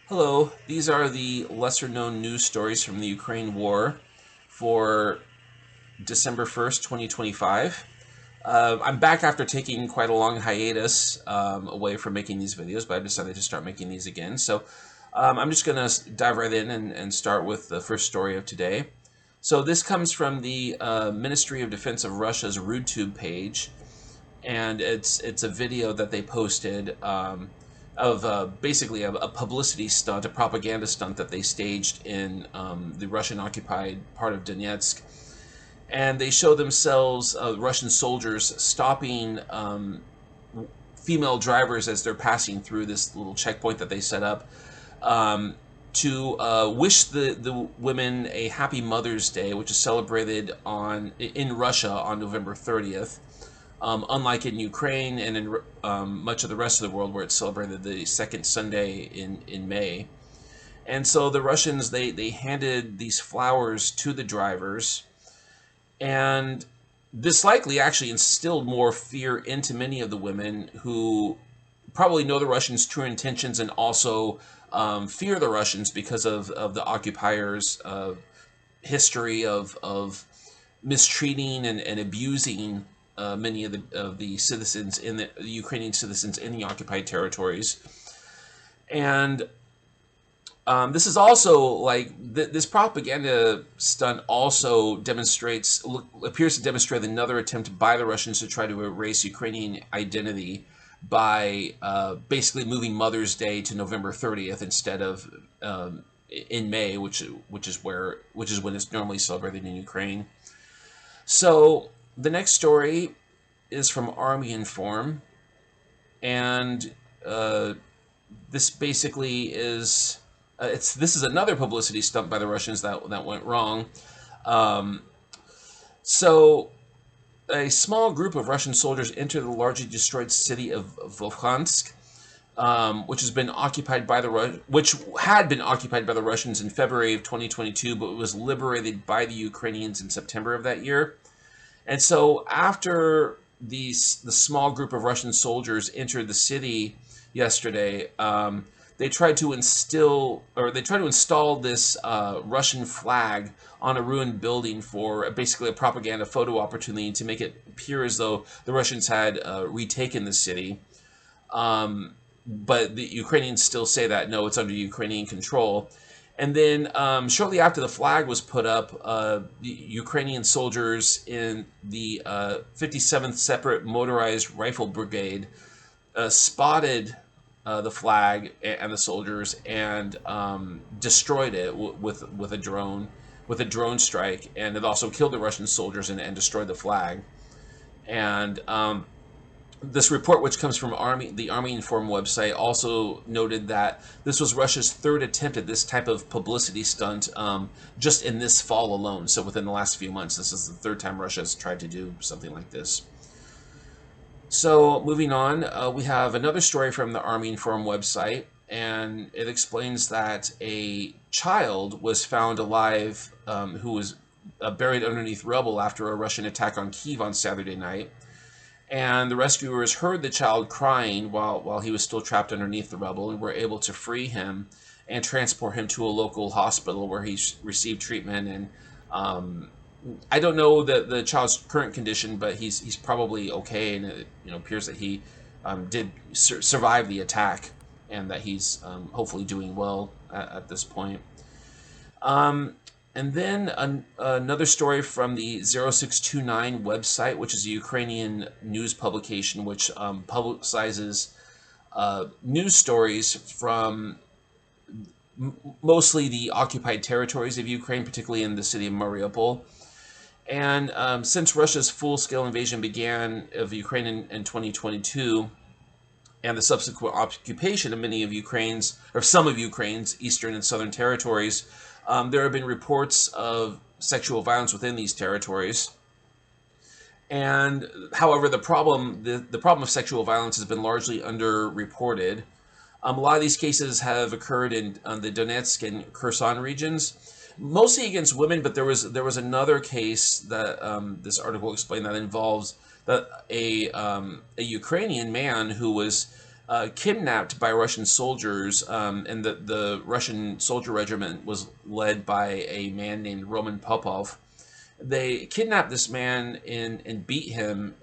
Hello, these are the lesser known news stories from the Ukraine war for December 1st, 2025. I'm back after taking quite a long hiatus away from making these videos, but I decided to start making these again. So I'm just going to dive right in and start with the first story of today. So this comes from the Ministry of Defense of Russia's RootTube page, and it's a video that they posted of basically a publicity stunt, a propaganda stunt that they staged in the Russian-occupied part of Donetsk. And they show themselves, Russian soldiers, stopping female drivers as they're passing through this little checkpoint that they set up to wish the women a happy Mother's Day, which is celebrated in Russia on November 30th. Unlike in Ukraine and in much of the rest of the world where it's celebrated the second Sunday in May. And so the Russians, they handed these flowers to the drivers, and this likely actually instilled more fear into many of the women who probably know the Russians' true intentions and also fear the Russians because of the occupiers' history of mistreating and abusing many of the citizens in the Ukrainian citizens in the occupied territories. And this is also like this propaganda stunt also appears to demonstrate another attempt by the Russians to try to erase Ukrainian identity by basically moving Mother's Day to November 30th instead of in May, which is when it's normally celebrated in Ukraine. So the next story is from Army Inform, and this basically is this is another publicity stunt by the Russians that went wrong. So a small group of Russian soldiers entered the largely destroyed city of Volkhansk, which had been occupied by the Russians in February of 2022, but was liberated by the Ukrainians in September of that year. And so after the small group of Russian soldiers entered the city yesterday, they tried to install this Russian flag on a ruined building for basically a propaganda photo opportunity to make it appear as though the Russians had retaken the city. But the Ukrainians still say that, no, it's under Ukrainian control. And then shortly after the flag was put up, the Ukrainian soldiers in the 57th Separate Motorized Rifle Brigade spotted the flag and the soldiers and destroyed it with a drone strike, and it also killed the Russian soldiers and destroyed the flag. And this report, which comes from the Army Inform website, also noted that this was Russia's third attempt at this type of publicity stunt just in this fall alone. So within the last few months, this is the third time Russia has tried to do something like this. So moving on, we have another story from the Army Inform website, and it explains that a child was found alive who was buried underneath rubble after a Russian attack on Kyiv on Saturday night. And the rescuers heard the child crying while he was still trapped underneath the rubble, and were able to free him and transport him to a local hospital where he received treatment. And I don't know the child's current condition, but he's probably okay, and it appears that he did survive the attack, and that he's hopefully doing well at this point. And then another story from the 0629 website, which is a Ukrainian news publication which publicizes news stories from mostly the occupied territories of Ukraine, particularly in the city of Mariupol. And since Russia's full-scale invasion began of Ukraine in 2022, and the subsequent occupation of some of Ukraine's eastern and southern territories, there have been reports of sexual violence within these territories. And however, the problem of sexual violence has been largely underreported. A lot of these cases have occurred in the Donetsk and Kherson regions, mostly against women. But there was another case that this article explained that involves a Ukrainian man who was kidnapped by Russian soldiers, and the Russian soldier regiment was led by a man named Roman Popov. They kidnapped this man and beat him.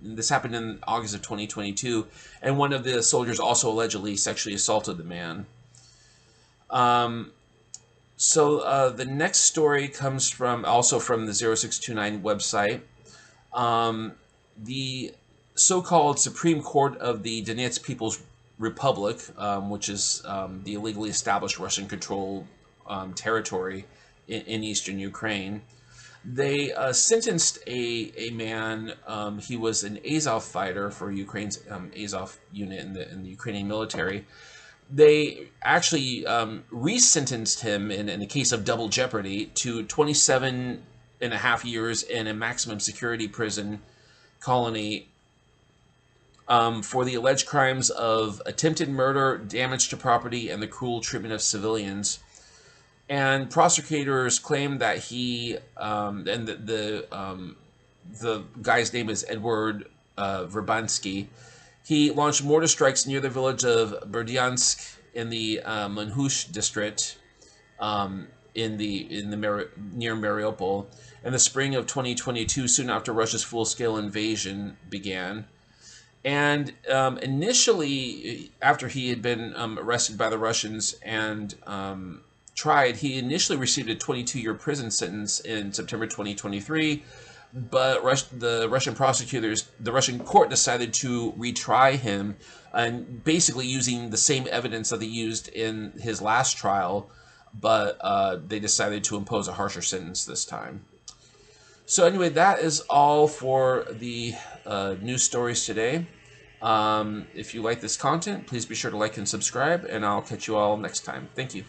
This happened in August of 2022, and one of the soldiers also allegedly sexually assaulted the man. The next story comes also from the 0629 website. The so-called Supreme Court of the Donetsk People's Republic, which is the illegally established Russian-controlled territory in eastern Ukraine, they sentenced a man. He was an Azov fighter for Ukraine's Azov unit in the Ukrainian military. They actually resentenced him in the case of double jeopardy to 27.5 years in a maximum security prison colony for the alleged crimes of attempted murder, damage to property, and the cruel treatment of civilians. And prosecutors claim that he and the guy's name is Edward Verbansky. He launched mortar strikes near the village of Berdyansk in the Manhush district near Mariupol in the spring of 2022, soon after Russia's full-scale invasion began. And initially, after he had been arrested by the Russians and tried, he initially received a 22-year prison sentence in September 2023. But the Russian court decided to retry him, and basically using the same evidence that they used in his last trial, but they decided to impose a harsher sentence this time. So anyway, that is all for the news stories today. If you like this content, please be sure to like and subscribe, and I'll catch you all next time. Thank you.